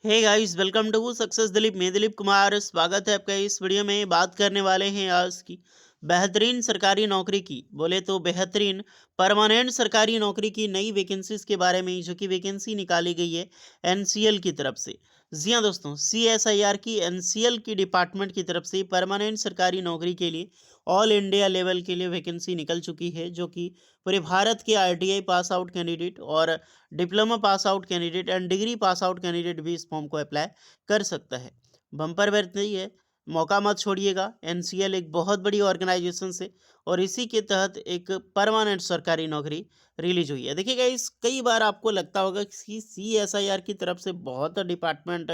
Hey guys, welcome to success Dilip. मैं दिलीप कुमार, स्वागत है आपका। इस वीडियो में बात करने वाले हैं आज की बेहतरीन सरकारी नौकरी की, बोले तो बेहतरीन परमानेंट सरकारी नौकरी की नई वैकेंसीज के बारे में, जो कि वैकेंसी निकाली गई है एनसीएल की तरफ से। जी हाँ दोस्तों, सीएसआईआर की एनसीएल की डिपार्टमेंट की तरफ से परमानेंट सरकारी नौकरी के लिए ऑल इंडिया लेवल के लिए वैकेंसी निकल चुकी है, जो कि पूरे भारत के आईटीआई पास आउट कैंडिडेट और diploma pass out candidate and degree pass out candidate भी इस फॉर्म को अप्लाई कर सकता है। बम्पर वैकेंसी है, मौका मत छोड़िएगा। एनसीएल एक बहुत बड़ी ऑर्गेनाइजेशन से और इसी के तहत एक परमानेंट सरकारी नौकरी रिलीज हुई है। देखिएगा, इस कई बार आपको लगता होगा कि सीएसआईआर की तरफ से बहुत डिपार्टमेंट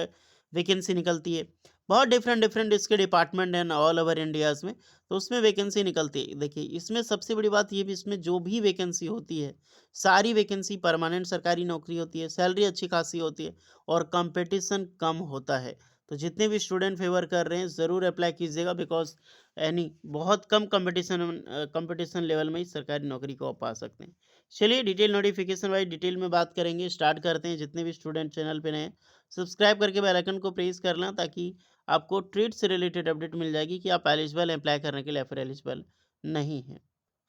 वैकेंसी निकलती है, बहुत डिफरेंट डिफरेंट इसके डिपार्टमेंट हैं ऑल ओवर इंडियाज में, तो उसमें वैकेंसी निकलती है। देखिए, इसमें सबसे बड़ी बात ये भी, इसमें जो भी वैकेंसी होती है सारी वैकेंसी परमानेंट सरकारी नौकरी होती है, सैलरी अच्छी खासी होती है और कंपटीशन कम होता है। तो जितने भी स्टूडेंट फेवर कर रहे हैं ज़रूर अप्लाई कीजिएगा, बिकॉज यानी बहुत कम कंपटीशन लेवल में ही सरकारी नौकरी को आप पा सकते हैं। चलिए डिटेल नोटिफिकेशन वाइज डिटेल में बात करेंगे, स्टार्ट करते हैं। जितने भी स्टूडेंट चैनल पे नए हैं, सब्सक्राइब करके बेल आइकन को प्रेस कर लें, ताकि आपको ट्रेड से रिलेटेड अपडेट मिल जाएगी कि आप एलिजिबल अप्लाई करने के लिए या फिर एलिजिबल नहीं है।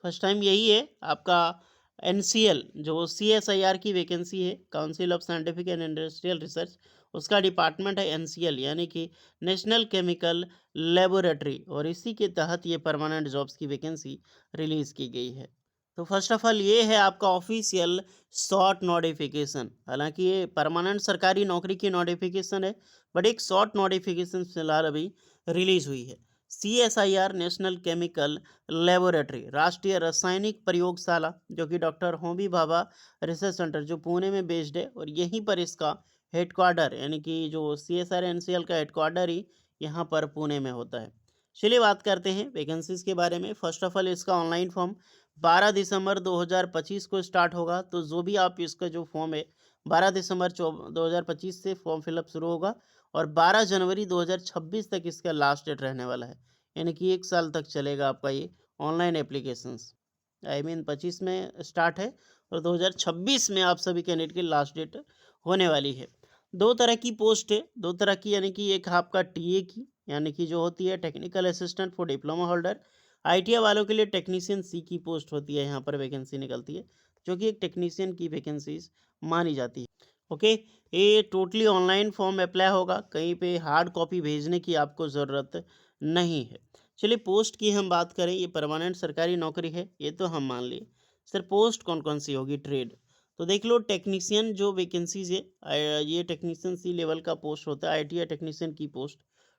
फर्स्ट टाइम यही है आपका एनसीएल, जो सीएसआईआर की वैकेंसी है, council of scientific and industrial research, उसका डिपार्टमेंट है एनसीएल, यानी कि नेशनल केमिकल लेबोरेटरी, और इसी के तहत ये परमानेंट जॉब्स की वैकेंसी रिलीज की गई है। तो फर्स्ट ऑफ ऑल ये है आपका ऑफिशियल शॉर्ट नोटिफिकेशन। हालांकि ये परमानेंट सरकारी नौकरी की नोटिफिकेशन है, बट एक शॉर्ट नोटिफिकेशन फिलहाल अभी रिलीज हुई है। सीएसआईआर नेशनल केमिकल लेबोरेटरी, राष्ट्रीय रासायनिक प्रयोगशाला, जो कि doctor Homi Bhabha research centre जो पुणे में बेस्ड है, और यहीं पर इसका हेडक्वार्टर, यानी कि जो सीएसआर एनसीएल का हेडक्वार्टर ही यहाँ पर पुणे में होता है। चलिए बात करते हैं वैकेंसीज के बारे में। फर्स्ट ऑफ ऑल इसका ऑनलाइन फॉर्म 12 दिसंबर 2025 को स्टार्ट होगा। तो जो भी आप इसका जो फॉर्म है 12 दिसंबर 2025 से फॉर्म फिलअप शुरू होगा, और 12 जनवरी 2026 तक इसका लास्ट डेट रहने वाला है। यानी कि 1 साल तक चलेगा आपका ये ऑनलाइन एप्लीकेशंस। आई मीन 25 में स्टार्ट है और 2026 में आप सभी कैंडिडेट की लास्ट डेट होने वाली है। दो तरह की पोस्ट है, दो तरह की, यानी कि एक आपका टीए की, यानी कि जो होती है technical assistant for diploma holder. ITI वालों के लिए टेक्नीशियन सी की पोस्ट होती है, यहाँ पर वैकेंसी निकलती है, जो कि एक टेक्नीशियन की वैकेंसीज मानी जाती है। ओके, ये टोटली ऑनलाइन फॉर्म अप्लाई होगा, कहीं पे हार्ड कॉपी भेजने की आपको ज़रूरत नहीं है। चलिए पोस्ट की हम बात करें, ये परमानेंट सरकारी नौकरी है, ये तो हम मान लिए। सर पोस्ट कौन कौन सी होगी? ट्रेड, तो देख लो टेक्नीशियन जो वैकेंसीज है, ये टेक्नीशियन सी लेवल का पोस्ट होता है, आईटीआई टेक्नीशियन की पोस्ट।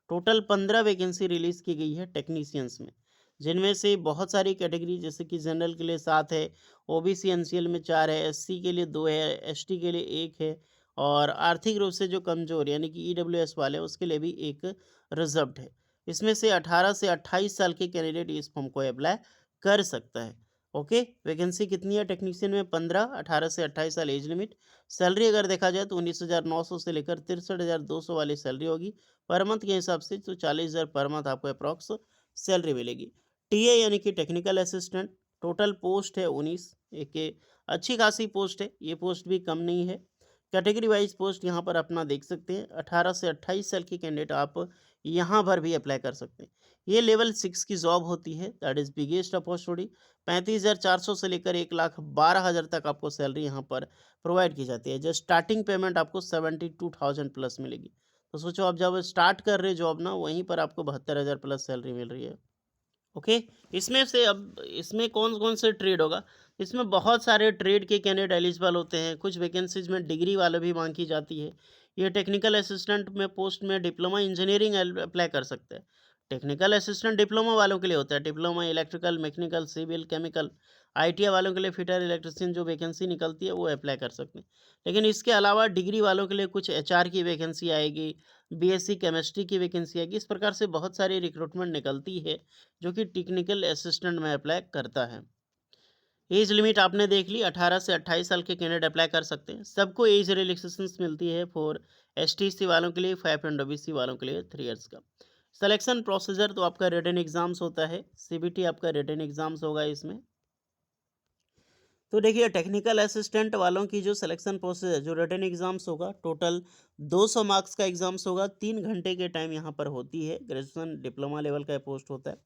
टोटल 15 वैकेंसी रिलीज की गई है टेक्नीशियंस में, जिनमें से बहुत सारी कैटेगरी, जैसे कि जनरल के लिए 7 है, ओबीसी एनसीएल में 4 है, एससी के लिए 2 है, एसटी के लिए 1 है, और आर्थिक रूप से जो कमजोर यानी कि ईडब्ल्यूएस वाले, उसके लिए भी एक रिजर्व्ड है। इसमें से 18 से 28 साल के कैंडिडेट इस फॉर्म को अप्लाई कर सकता है। ओके, वैकेंसी कितनी है टेक्नीशियन में? 15, 18 से 28 साल एज लिमिट। सैलरी अगर देखा जाए तो 19,900 से लेकर 63,200 वाली सैलरी होगी पर मंथ के हिसाब से, तो 40,000 पर मंथ आपको अप्रॉक्स सैलरी मिलेगी। टीए यानी कि टेक्निकल असिस्टेंट, टोटल पोस्ट है 19, एक अच्छी खासी पोस्ट है, ये पोस्ट भी कम नहीं है। कैटेगरी वाइज पोस्ट यहाँ पर अपना देख सकते हैं, 18 से 28 साल के कैंडिडेट आप यहाँ पर भी अप्लाई कर सकते हैं। ये लेवल 6 की जॉब होती है, दैट इज बिगेस्ट अपॉर्चुनिटी। 35,400 से लेकर 1,12,000 तक आपको सैलरी यहाँ पर प्रोवाइड की जाती है। जो स्टार्टिंग पेमेंट आपको 72,000 प्लस मिलेगी। तो सोचो, आप जब स्टार्ट कर रहे जॉब ना, वहीं पर आपको 72,000 प्लस सैलरी मिल रही है। ओके, इसमें से अब इसमें कौन कौन से ट्रेड होगा? इसमें बहुत सारे ट्रेड के कैंडिडेट एलिजिबल होते हैं। कुछ वैकेंसीज में डिग्री वाले भी मांग की जाती है। ये टेक्निकल असिस्टेंट में पोस्ट में डिप्लोमा इंजीनियरिंग अप्लाई कर सकते हैं। टेक्निकल असिस्टेंट डिप्लोमा वालों के लिए होता है, diploma electrical, mechanical, civil, chemical. ITI वालों के लिए फिटर इलेक्ट्रिशियन जो वैकेंसी निकलती है वो अप्लाई कर सकते हैं। लेकिन इसके अलावा डिग्री वालों के लिए कुछ एचआर की वैकेंसी आएगी, बीएससी केमिस्ट्री की वैकेंसी आएगी। इस प्रकार से बहुत सारी रिक्रूटमेंट निकलती है, जो कि टेक्निकल असिस्टेंट में अप्लाई करता है। एज लिमिट आपने देख ली, 18 से 28 साल के कैंडिडेट अप्लाई कर सकते हैं। सबको एज रिलैक्सेशन मिलती है, फॉर एसटीसी वालों के लिए 5 एंड ओबीसी वालों के लिए 3 इयर्स का। सिलेक्शन प्रोसीजर तो आपका रिटन एग्जाम्स होता है, सीबीटी आपका रिटन एग्जाम्स होगा इसमें। तो देखिए टेक्निकल असिस्टेंट वालों की जो सिलेक्शन प्रोसेस है, जो रिटन एग्जाम्स होगा, टोटल 200 मार्क्स का एग्जाम्स होगा, 3 घंटे के टाइम यहाँ पर होती है। ग्रेजुएशन डिप्लोमा लेवल का पोस्ट होता है।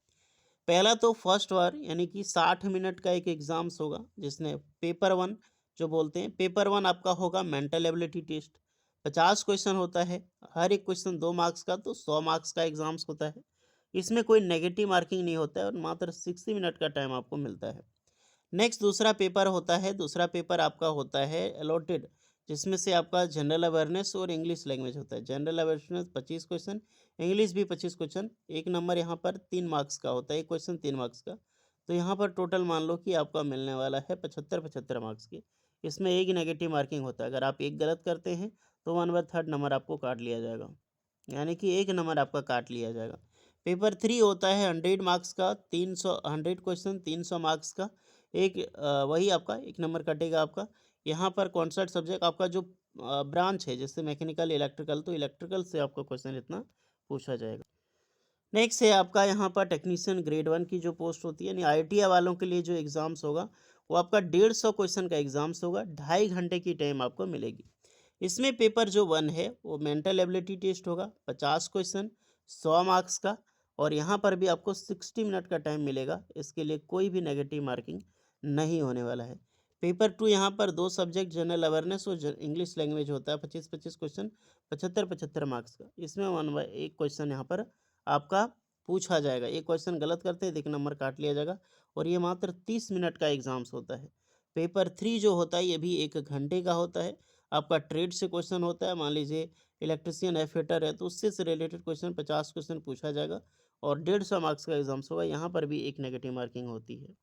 पहला तो फर्स्ट वार यानी कि 60 मिनट का एक एग्जाम्स होगा, जिसने पेपर वन जो बोलते हैं, पेपर वन आपका होगा मेंटल एबिलिटी टेस्ट। 50 क्वेश्चन होता है, हर एक क्वेश्चन 2 मार्क्स का, तो 100 मार्क्स का एग्जाम्स होता है। इसमें कोई नेगेटिव मार्किंग नहीं होता है और मात्र 60 मिनट का टाइम आपको मिलता है। नेक्स्ट दूसरा पेपर होता है, दूसरा पेपर आपका होता है अलॉटेड, जिसमें से आपका जनरल अवेयरनेस और इंग्लिश लैंग्वेज होता है। जनरल अवेयरनेस 25 क्वेश्चन, इंग्लिश भी 25 क्वेश्चन। एक नंबर यहाँ पर 3 मार्क्स का होता है, एक क्वेश्चन 3 मार्क्स का। तो यहाँ पर टोटल मान लो कि आपका मिलने वाला है 75 मार्क्स के। इसमें एक नेगेटिव मार्किंग होता है, अगर आप एक गलत करते हैं तो 1/3 नंबर आपको काट लिया जाएगा, यानी कि एक नंबर आपका काट लिया जाएगा। पेपर थ्री होता है 100 मार्क्स का, 300 100 क्वेश्चन, 300 मार्क्स का। एक वही आपका एक नंबर कटेगा आपका। यहाँ पर कॉन्सेप्ट सब्जेक्ट आपका जो ब्रांच है, जैसे मैकेनिकल, इलेक्ट्रिकल, तो इलेक्ट्रिकल से आपका क्वेश्चन इतना पूछा जाएगा। नेक्स्ट है आपका यहाँ पर टेक्नीशियन ग्रेड वन की जो पोस्ट होती है, यानी ITI वालों के लिए जो एग्ज़ाम्स होगा, वो आपका 150 क्वेश्चन का एग्ज़ाम्स होगा, 2.5 घंटे की टाइम आपको मिलेगी। इसमें पेपर जो वन है वो मेंटल एबिलिटी टेस्ट होगा, 50 क्वेश्चन, 100 मार्क्स का। और यहाँ पर भी आपको 60 मिनट का टाइम मिलेगा, इसके लिए कोई भी नेगेटिव मार्किंग नहीं होने वाला है। पेपर टू यहाँ पर 2 सब्जेक्ट जनरल अवेयरनेस और इंग्लिश लैंग्वेज होता है, 25 क्वेश्चन, 75 मार्क्स का। इसमें एक क्वेश्चन यहाँ पर आपका पूछा जाएगा, एक क्वेश्चन गलत करते हैं तो एक नंबर काट लिया जाएगा, और ये मात्र 30 मिनट का एग्जाम्स होता है। पेपर थ्री जो होता है ये भी 1 घंटे का होता है। आपका ट्रेड से क्वेश्चन होता है, मान लीजिए इलेक्ट्रिशियन है, फिटर है, तो उससे से रिलेटेड क्वेश्चन 50 क्वेश्चन पूछा जाएगा और 150 मार्क्स का एग्जाम्स होगा। यहाँ पर भी एक नेगेटिव मार्किंग होती है।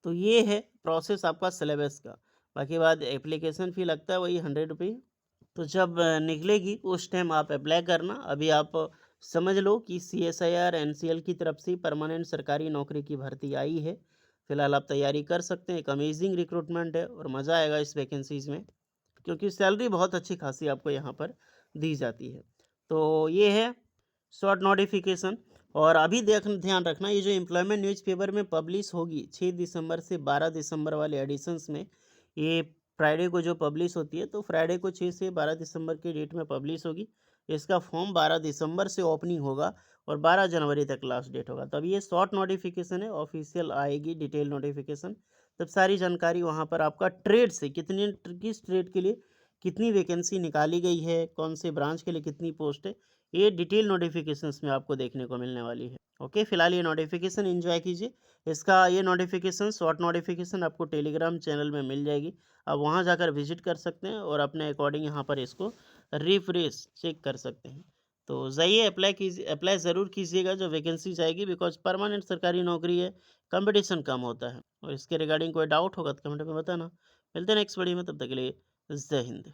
तो ये है प्रोसेस आपका सिलेबस का। बाकी बाद एप्लीकेशन फ़ी लगता है वही 100 रुपये। तो जब निकलेगी उस टाइम आप अप्लाई करना। अभी आप समझ लो कि CSIR NCL की तरफ से परमानेंट सरकारी नौकरी की भर्ती आई है। फिलहाल आप तैयारी कर सकते हैं, एक अमेजिंग रिक्रूटमेंट है और मज़ा आएगा इस वैकेंसीज़ में, क्योंकि सैलरी बहुत अच्छी खासी आपको यहाँ पर दी जाती है। तो ये है शॉर्ट नोटिफिकेशन। और अभी ध्यान रखना, ये जो एम्प्लॉयमेंट न्यूज़पेपर में पब्लिश होगी 6 दिसंबर से 12 दिसंबर वाले एडिशंस में, ये फ्राइडे को जो पब्लिश होती है, तो फ्राइडे को 6 से 12 दिसंबर के डेट में पब्लिश होगी। इसका फॉर्म 12 दिसंबर से ओपनिंग होगा और 12 जनवरी तक लास्ट डेट होगा। तब ये शॉर्ट नोटिफिकेशन है, ऑफिशियल आएगी डिटेल नोटिफिकेशन। तब सारी जानकारी वहाँ पर आपका ट्रेड से किस ट्रेड के लिए कितनी वैकेंसी निकाली गई है, कौन से ब्रांच के लिए कितनी पोस्ट है, ये डिटेल नोटिफिकेशंस में आपको देखने को मिलने वाली है। ओके, फिलहाल ये नोटिफिकेशन एंजॉय कीजिए। इसका ये नोटिफिकेशन, शॉर्ट नोटिफिकेशन आपको टेलीग्राम चैनल में मिल जाएगी। आप वहाँ जाकर विजिट कर सकते हैं और अपने अकॉर्डिंग यहाँ पर इसको रिफ्रेश चेक कर सकते हैं। तो जाइए अप्लाई कीजिए, अप्लाई ज़रूर कीजिएगा जो वैकेंसी जाएगी, बिकॉज परमानेंट सरकारी नौकरी है, कंपटीशन कम होता है। और इसके रिगार्डिंग कोई डाउट होगा तो कमेंट में बताना। मिलते हैं नेक्स्ट वीडियो में, तब तक के लिए जय हिंद।